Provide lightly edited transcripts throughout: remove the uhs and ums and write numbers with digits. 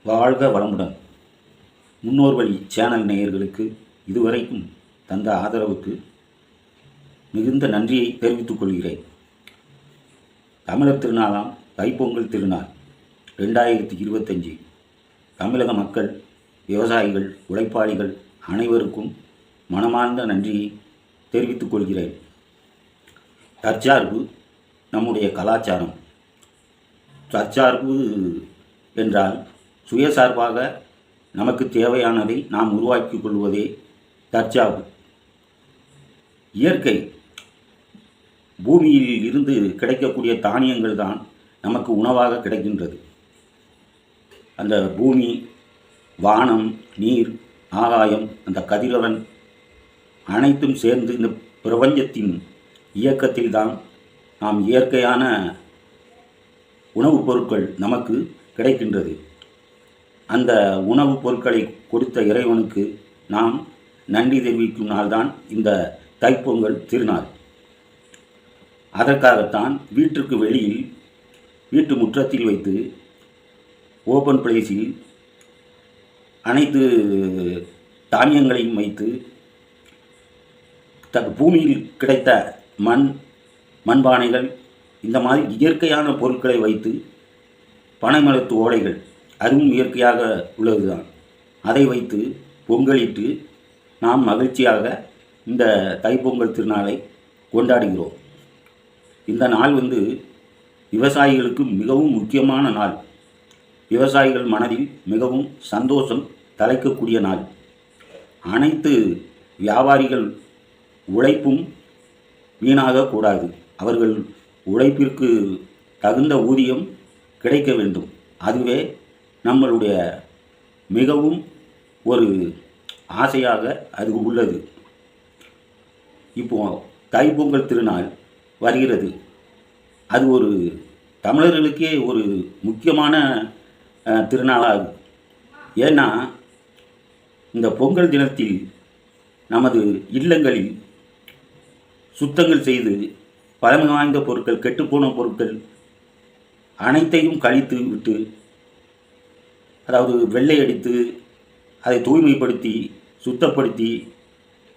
வாழ்க வளமுடன். முன்னோர் வழி சேனல் நேயர்களுக்கு இதுவரைக்கும் தந்த ஆதரவுக்கு மிகுந்த நன்றியை தெரிவித்துக் கொள்கிறேன். தமிழர் திருநாளாம் தைப்பொங்கல் திருநாள் 2025 தமிழக மக்கள், விவசாயிகள், உழைப்பாளிகள் அனைவருக்கும் மனமார்ந்த நன்றியை தெரிவித்துக் கொள்கிறேன். தற்சார்பு நம்முடைய கலாச்சாரம். தற்சார்பு என்றால் சுயசார்பாக நமக்கு தேவையானதை நாம் உருவாக்கிக் கொள்வதே தற்சார்பு. இயற்கை பூமியில் இருந்து கிடைக்கக்கூடிய தானியங்கள் தான் நமக்கு உணவாக கிடைக்கின்றது. அந்த பூமி, வானம், நீர், ஆகாயம், அந்த கதிரவன் அனைத்தும் சேர்ந்து இந்த பிரபஞ்சத்தின் இயக்கத்தில்தான் நாம் இயற்கையான உணவுப் பொருட்கள் நமக்கு கிடைக்கின்றது. அந்த உணவுப் பொருட்களை கொடுத்த இறைவனுக்கு நாம் நன்றி தெரிவிக்கும் நாள்தான் இந்த தைப்பொங்கல் திருநாள். அதற்காகத்தான் வீட்டிற்கு வெளியில், வீட்டு முற்றத்தில் வைத்து, ஓப்பன் பிளேஸில் அனைத்து தானியங்களையும் வைத்து, பூமியில் கிடைத்த மண்பானைகள், இந்த மாதிரி இயற்கையான பொருட்களை வைத்து, பனைமரத்து ஓலைகள், அதுவும் இயற்கையாக உள்ளதுதான், அதை வைத்து பொங்கலிட்டு நாம் மகிழ்ச்சியாக இந்த தைப்பொங்கல் திருநாளை கொண்டாடுகிறோம். இந்த நாள் விவசாயிகளுக்கு மிகவும் முக்கியமான நாள். விவசாயிகள் மனதில் மிகவும் சந்தோஷம் தலைக்கக்கூடிய நாள். அனைத்து வியாபாரிகள் உழைப்பும் வீணாகக்கூடாது. அவர்கள் உழைப்பிற்கு தகுந்த ஊதியம் கிடைக்க வேண்டும். அதுவே நம்மளுடைய மிகவும் ஒரு ஆசையாக அது உள்ளது. இப்போ தைப்பொங்கல் திருநாள் வருகிறது. அது ஒரு தமிழர்களுக்கே ஒரு முக்கியமான திருநாளாகும். ஏன்னா இந்த பொங்கல் தினத்தில் நமது இல்லங்களில் சுத்தங்கள் செய்து பழமை வாய்ந்த பொருட்கள், கெட்டுப்போன பொருட்கள் அனைத்தையும் கழித்து விட்டு, அதாவது வெள்ளை அடித்து அதை தூய்மைப்படுத்தி சுத்தப்படுத்தி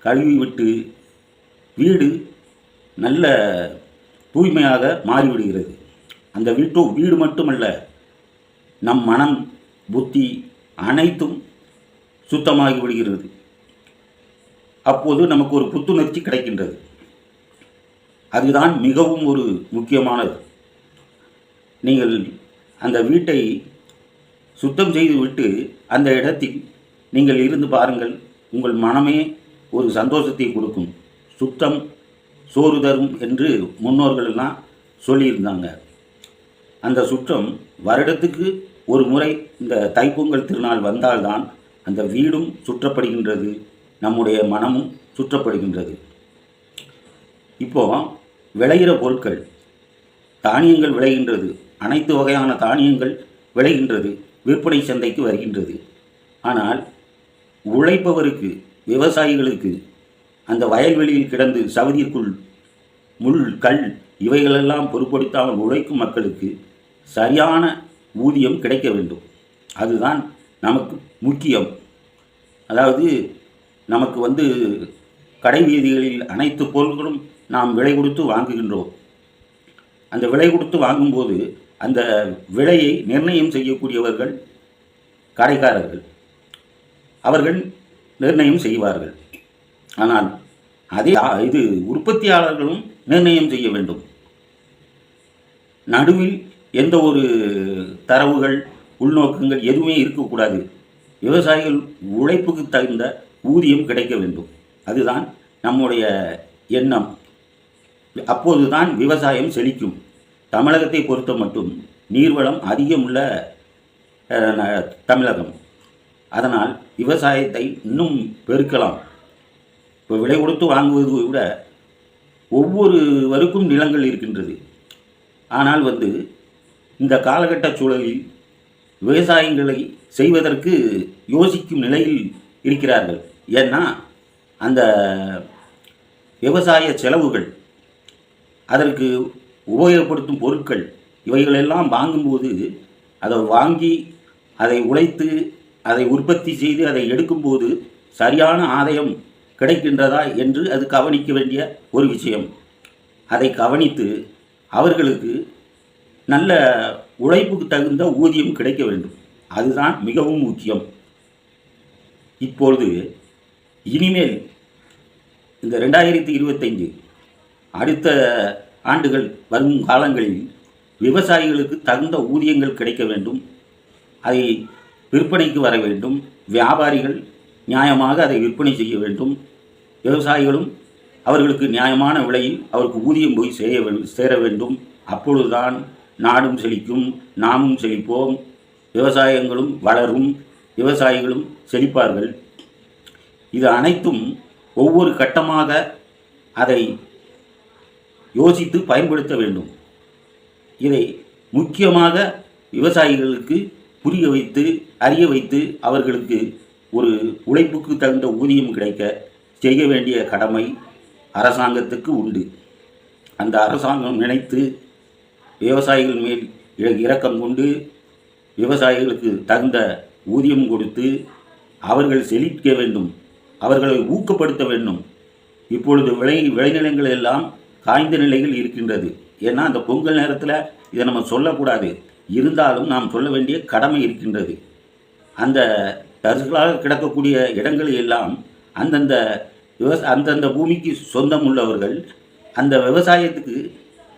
கழுவி விட்டு வீடு நல்ல தூய்மையாக மாறிவிடுகிறது. அந்த வீடு மட்டுமல்ல, நம் மனம், புத்தி அனைத்தும் சுத்தமாகி விடுகிறது. அப்போது நமக்கு ஒரு புத்துணர்ச்சி கிடைக்கின்றது. அதுதான் மிகவும் ஒரு முக்கியமானது. நீங்கள் அந்த வீட்டை சுத்தம் செய்துவிட்டு அந்த இடத்தில் நீங்கள் இருந்து பாருங்கள், உங்கள் மனமே ஒரு சந்தோஷத்தை கொடுக்கும். சுத்தம் சோறு தரும் என்று முன்னோர்களெல்லாம் சொல்லியிருந்தாங்க. அந்த சுற்றம் வருடத்துக்கு ஒரு முறை இந்த தைப்பொங்கல் திருநாள் வந்தால்தான் அந்த வீடும் சுற்றப்படுகின்றது, நம்முடைய மனமும் சுற்றப்படுகின்றது. இப்போ விளைகிற பொருட்கள், தானியங்கள் விளைகின்றது, அனைத்து வகையான தானியங்கள் விளைகின்றது, விற்பனை சந்தைக்கு வருகின்றது. ஆனால் உழைப்பவருக்கு, விவசாயிகளுக்கு, அந்த வயல்வெளியில் கிடந்து சவதிக்குள் முள், கல் இவைகளெல்லாம் பொருட்படுத்தாமல் உழைக்கும் மக்களுக்கு சரியான ஊதியம் கிடைக்க வேண்டும். அதுதான் நமக்கு முக்கியம். அதாவது நமக்கு கடை வீதிகளில் அனைத்து பொருட்களும் நாம் விலை கொடுத்து வாங்குகின்றோம். அந்த விலை கொடுத்து வாங்கும்போது அந்த விலையை நிர்ணயம் செய்யக்கூடியவர்கள் கடைக்காரர்கள், அவர்கள் நிர்ணயம் செய்வார்கள். ஆனால் இது உற்பத்தியாளர்களும் நிர்ணயம் செய்ய வேண்டும். நடுவில் எந்த ஒரு தரவுகள், உள்நோக்கங்கள் எதுவுமே இருக்கக்கூடாது. விவசாயிகள் உழைப்புக்கு தகுந்த ஊதியம் கிடைக்க வேண்டும். அதுதான் நம்முடைய எண்ணம். அப்போதுதான் விவசாயம் செழிக்கும். தமிழகத்தை பொறுத்த மட்டும் நீர்வளம் அதிகமுள்ள தமிழகம். அதனால் விவசாயத்தை இன்னும் பெருக்கலாம். இப்போ விலை கொடுத்து வாங்குவதை விட ஒவ்வொருவருக்கும் நிலங்கள் இருக்கின்றது. ஆனால் இந்த காலகட்ட சூழலில் விவசாயங்களை செய்வதற்கு யோசிக்கும் நிலையில் இருக்கிறார்கள். ஏன்னா அந்த விவசாய செலவுகள், அதற்கு உபயோகப்படுத்தும் பொருட்கள், இவைகளெல்லாம் வாங்கும்போது அதை வாங்கி அதை உழைத்து அதை உற்பத்தி செய்து அதை எடுக்கும்போது சரியான ஆதாயம் கிடைக்கின்றதா என்று அது கவனிக்க வேண்டிய ஒரு விஷயம். அதை கவனித்து அவர்களுக்கு நல்ல உழைப்புக்கு தகுந்த ஊதியம் கிடைக்க வேண்டும். அதுதான் மிகவும் முக்கியம். இப்பொழுது இனிமேல் இந்த 2025 அடுத்த ஆண்டுகள் வரும் காலங்களில் விவசாயிகளுக்கு தகுந்த ஊதியங்கள் கிடைக்க வேண்டும். அதை விற்பனைக்கு வர வேண்டும். வியாபாரிகள் நியாயமாக அதை விற்பனை செய்ய வேண்டும். விவசாயிகளும் அவர்களுக்கு நியாயமான விலையில் அவருக்கு ஊதியம் போய் சேர வேண்டும். அப்பொழுதுதான் நாடும் செழிக்கும், நாமும் செழிப்போம், விவசாயங்களும் வளரும், விவசாயிகளும் செழிப்பார்கள். இது அனைத்தும் ஒவ்வொரு கட்டமாக அதை யோசித்து பயன்படுத்த வேண்டும். இதை முக்கியமாக விவசாயிகளுக்கு புரிய வைத்து அறிய வைத்து அவர்களுக்கு ஒரு உழைப்புக்கு தகுந்த ஊதியம் கிடைக்க செய்ய வேண்டிய கடமை அரசாங்கத்துக்கு உண்டு. அந்த அரசாங்கம் நினைத்து விவசாயிகள் மேல் இரக்கம் கொண்டு விவசாயிகளுக்கு தகுந்த ஊதியம் கொடுத்து அவர்கள் செழிக்க வேண்டும், அவர்களை ஊக்கப்படுத்த வேண்டும். இப்பொழுது விளைநிலங்கள் எல்லாம் காய்ந்த நிலையில் இருக்கின்றது. ஏன்னா அந்த பொங்கல் நேரத்தில் இதை நம்ம சொல்லக்கூடாது, இருந்தாலும் நாம் சொல்ல வேண்டிய கடமை இருக்கின்றது. அந்த தரிசுகளாக கிடக்கக்கூடிய இடங்களை எல்லாம் அந்தந்த பூமிக்கு சொந்தம் உள்ளவர்கள் அந்த விவசாயத்துக்கு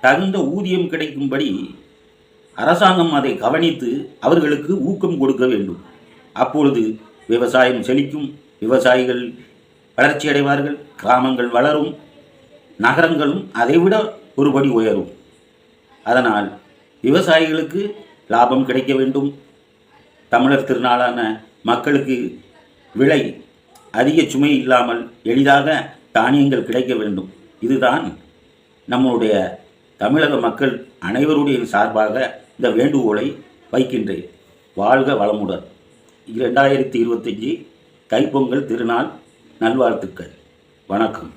தகுந்த ஊதியம் கிடைக்கும்படி அரசாங்கம் அதை கவனித்து அவர்களுக்கு ஊக்கம் கொடுக்க வேண்டும். அப்பொழுது விவசாயம் செழிக்கும், விவசாயிகள் வளர்ச்சி அடைவார்கள், கிராமங்கள் வளரும், நகரங்களும் அதைவிட ஒருபடி உயரும். அதனால் விவசாயிகளுக்கு லாபம் கிடைக்க வேண்டும். தமிழர் திருநாளான மக்களுக்கு விலை அதிக சுமை இல்லாமல் எளிதாக தானியங்கள் கிடைக்க வேண்டும். இதுதான் நம்முடைய தமிழக மக்கள் அனைவருடைய சார்பாக இந்த வேண்டுகோளை வைக்கின்றேன். வாழ்க வளமுடன். 2025 தைப்பொங்கல் திருநாள் நல்வாழ்த்துக்கள். வணக்கம்.